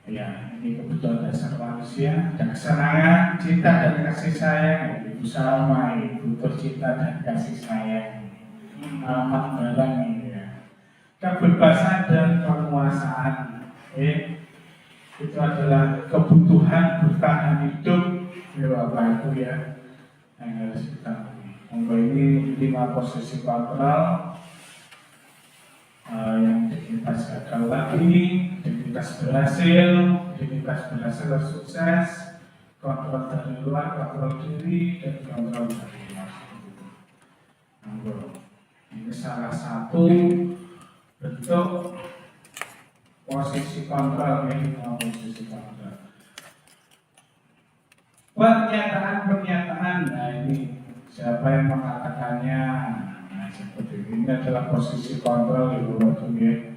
Ya, ini kebutuhan dasar manusia dan kesenangan, cinta dan kasih sayang. Ibu sama, butuh cinta dan kasih sayang. Amat barang ini ya. Kebebasan dan penguasaan. Itu adalah kebutuhan bertahan hidup ya Bapak Ibu ya. Yang harus kita ini 5 posisi kontrol yang identitas gagal lagi, identitas berhasil sukses, kontrol dari luar, kontrol diri, dan kontrol dari luar. Ini salah satu bentuk posisi kontrol posisi kontrol. Pernyataan, nah ini siapa yang mengatakannya? Seperti ini adalah posisi kontrol Ibu Bapak ya.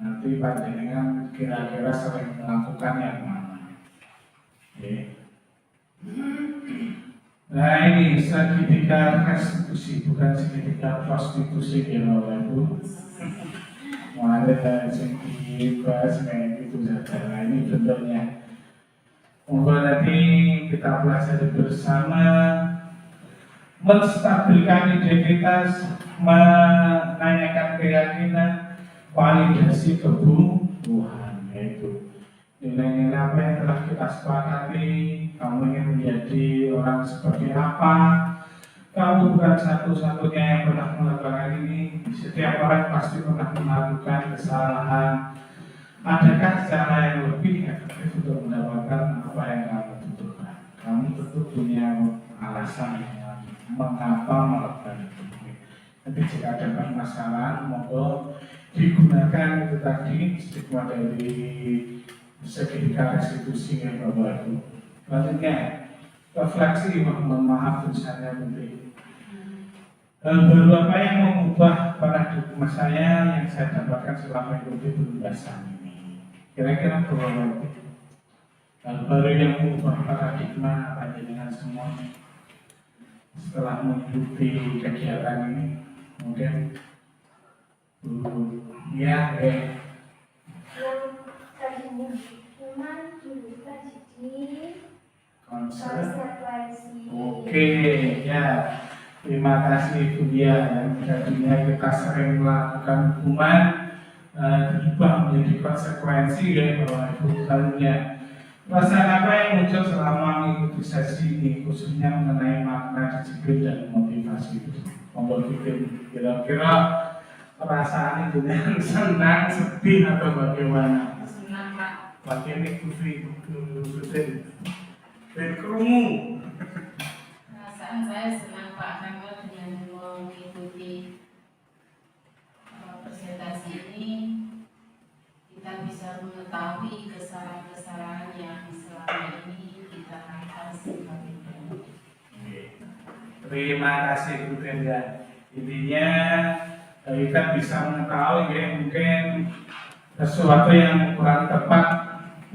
Nanti panjenengan kira-kira sering melakukan yang mana? Nah ini segitiga restitusi bukan segitiga prostitusi ya Bapak Ibu. Ada yang dibahas itu saja. Nah ini bentuknya. Monggo nanti kita pelajari bersama menstabilkan identitas, menanyakan keyakinan, validasi kebutuhan yaitu nilai-nilai apa yang telah kita sepakati. Kamu ingin menjadi orang seperti apa? Kamu bukan satu-satunya yang pernah melakukan ini. Setiap orang pasti pernah melakukan kesalahan. Adakah cara yang lebih efektif untuk mendapatkan apa yang kamu butuhkan? Kamu tentu punya alasan mengapa melakukan itu. Nanti jika ada permasalahan, monggo digunakan itu tadi stigma dari segitiga restitusi yang Bapak Ibu. Selanjutnya refleksi, mohon maaf tulisannya penting. Baru apa yang mengubah paradigma saya yang saya dapatkan selama mengikuti penugasan ini? Kira-kira berapa baru yang mengubah paradigma apa dengan semua setelah mengikuti kegiatan ini? Mungkin ya, yang tadinya hukuman kita jadi konsekuensi. Oke, ya. Terima kasih Bu Dia. Yang tadinya kita sering melakukan hukuman berubah menjadi konsekuensi ya Bapak Ibu sekalian. Perasaan apa yang muncul selama mengikuti sesi ini khususnya mengenai makna disiplin dan motivasi itu? Monggo bikin kira-kira perasaan itu yang senang, sedih atau bagaimana? Senang Pak. Pakai ini kufi dan kerungu. Perasaan saya senang Pak karena dengan mengikuti presentasi ini kita bisa mengetahui kesalahan-kesalahan yang selama ini kita harus lakukan. Terima kasih Bu Tenda. Intinya kita bisa mengetahui ya mungkin sesuatu yang kurang tepat,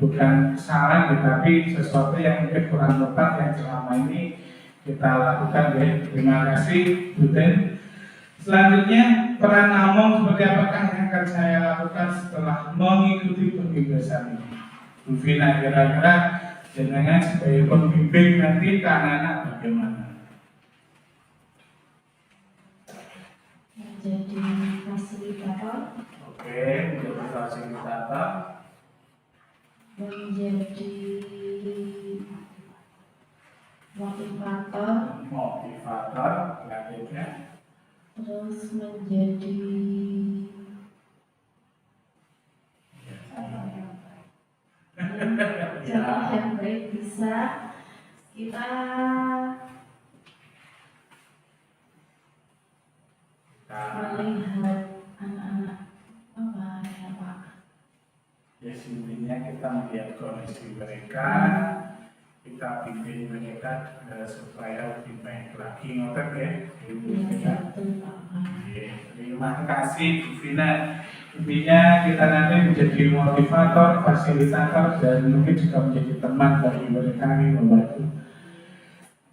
bukan kesalahan tetapi sesuatu yang mungkin kurang tepat yang selama ini kita lakukan ya. Terima kasih Bu Ten. Selanjutnya peran Among seperti apakah yang akan saya lakukan setelah mengikuti pembebasan ini? Bu Vina, kira-kira jenengan sebagai pembimbing nanti ke anak-anak bagaimana? Menjadi fasilitator, Oke, menjadi fasilitator. menjadi motivator, Selanjutnya terus menjadi contoh yang baik bisa kita melihat anak-anak apa ya Pak. ya intinya kita melihat kondisi mereka, kita bimbing mereka supaya lebih baik lagi, ngotot ya. Iya betul Pak. Oke, terima kasih Bu Vina. Intinya kita nanti menjadi motivator, fasilitator, dan mungkin juga menjadi teman bagi mereka nih membantu.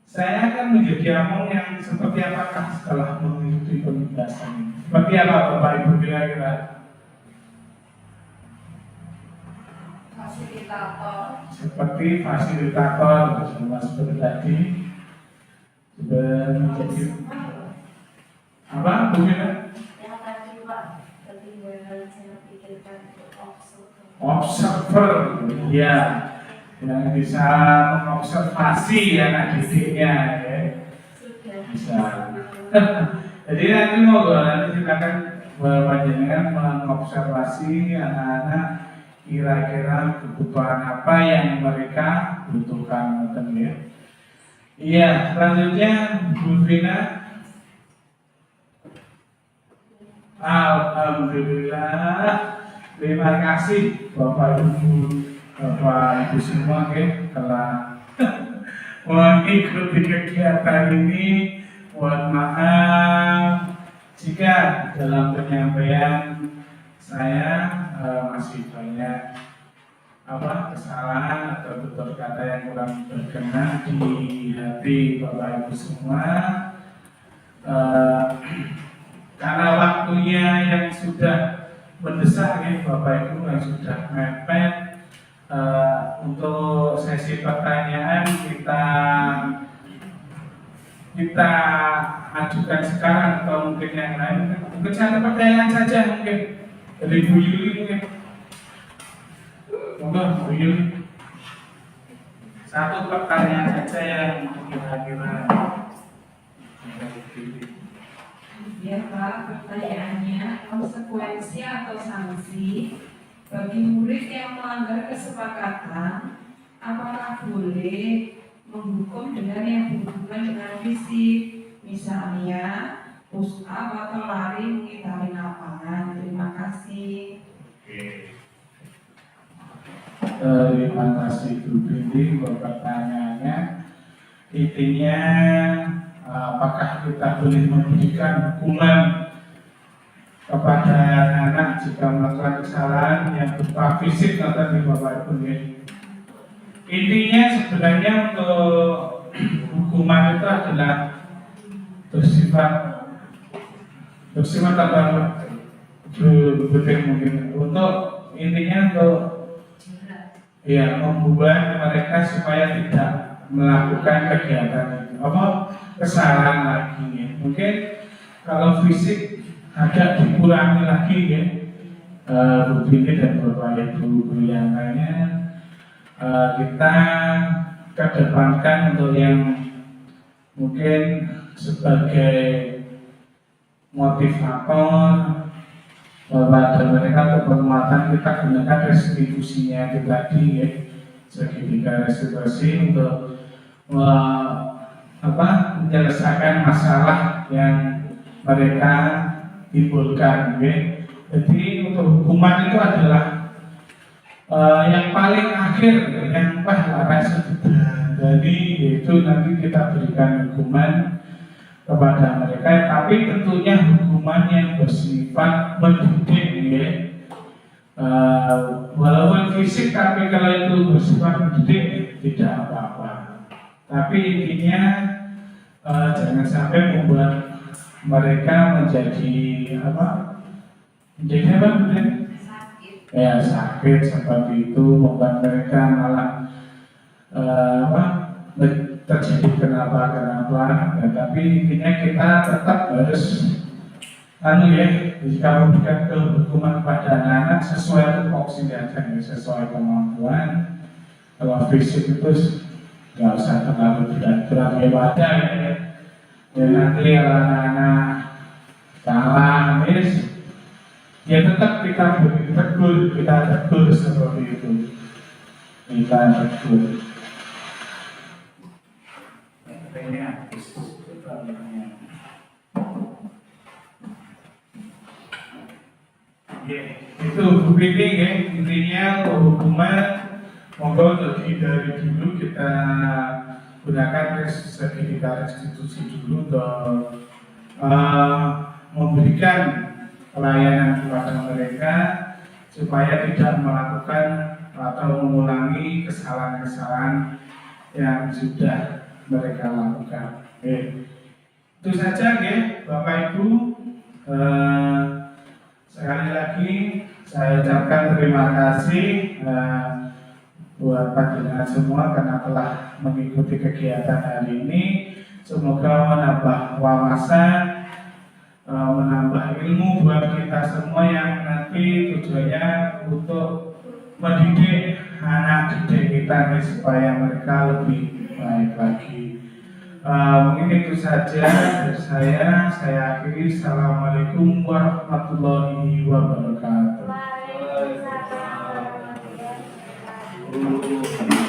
Saya akan menjadi Among yang seperti apakah setelah mengikuti pembebasan ini? Seperti apa Bapak Ibu kira-kira? Fasilitator. Seperti fasilitator, sama seperti tadi. Sudah menjadi apa Bu Vina? Yang tadi Pak, ketinggalan saya pikirkan Observer, ya, yang bisa mengobservasi anak didiknya, ya, sudah bisa. Jadi nanti mau nanti kita akan berpanjangan mengobservasi anak-anak kira-kira kebutuhan apa yang mereka butuhkan, ya. Iya, selanjutnya Bu Vina. Alhamdulillah. Terima kasih Bapak Ibu semua ya telah mengikuti kegiatan ini. Mohon maaf jika dalam penyampaian saya masih banyak kesalahan atau tutur kata yang kurang berkenan di hati Bapak Ibu semua. Karena waktunya yang sudah mendesak ya Bapak Ibu yang sudah mepet, untuk sesi pertanyaan kita ajukan sekarang atau mungkin yang lain. Mungkin satu pertanyaan saja mungkin dari Bu Yuli mungkin. Monggo Bu Yuli. Satu pertanyaan saja yang kira-kira. Ya Pak, pertanyaannya konsekuensi atau sanksi bagi murid yang melanggar kesepakatan, apakah boleh menghukum dengan yang berhubungan dengan fisik, misalnya push up atau lari mengitari lapangan? Terima kasih. Terima kasih Bu Binti untuk pertanyaannya. Intinya apakah kita boleh memberikan hukuman kepada anak jika melakukan kesalahan yang berupa fisik atau di Bapak Ibu ya. Intinya sebenarnya untuk hukuman itu adalah bersifat Maksimal tambah betul mungkin untuk intinya untuk ya membuat mereka supaya tidak melakukan kegiatan itu apa kesalahan lagi ya. Mungkin kalau fisik agak dikurangi lagi ya, begini dan beberapa ibu yang lainnya kita kedepankan untuk yang mungkin sebagai motivator pada mereka untuk penguatan, kita gunakan restitusinya itu tadi ya, segitiga restitusi untuk menyelesaikan masalah yang mereka timbulkan ya. Jadi untuk hukuman itu adalah yang paling akhir yang rasa sudah jadi, yaitu nanti kita berikan hukuman kepada mereka, tapi tentunya hukuman yang bersifat mendidik ya. Walaupun fisik, tapi kalau itu bersifat mendidik tidak apa-apa. Tapi intinya jangan sampai membuat mereka menjadi apa? Menjadi apa? Ya sakit seperti itu, membuat mereka malah terjadi kenapa, ya, tapi intinya kita tetap harus jika memberikan hukuman kepada anak-anak sesuai tupoksi aja, sesuai kemampuan. Kalau fisik itu nggak usah terlalu berat ya wadah ya. Ya nanti kalau anak-anak salah ya tetap kita beri tegur, seperti itu. Kita tegur. Itu begini ya, intinya hukuman monggo dari dulu kita gunakan sertifikat restitusi dulu untuk memberikan pelayanan kepada mereka supaya tidak melakukan atau mengulangi kesalahan-kesalahan yang sudah mereka lakukan. Itu saja ya Bapak Ibu. Sekali lagi saya ucapkan terima kasih buat panjenengan semua karena telah mengikuti kegiatan hari ini. Semoga menambah wawasan, menambah ilmu buat kita semua yang nanti tujuannya untuk mendidik anak didik kita nih, supaya mereka lebih baik lagi. Mungkin itu saja dari saya akhiri. Assalamualaikum warahmatullahi wabarakatuh. Waalaikumsalam warahmatullahi wabarakatuh.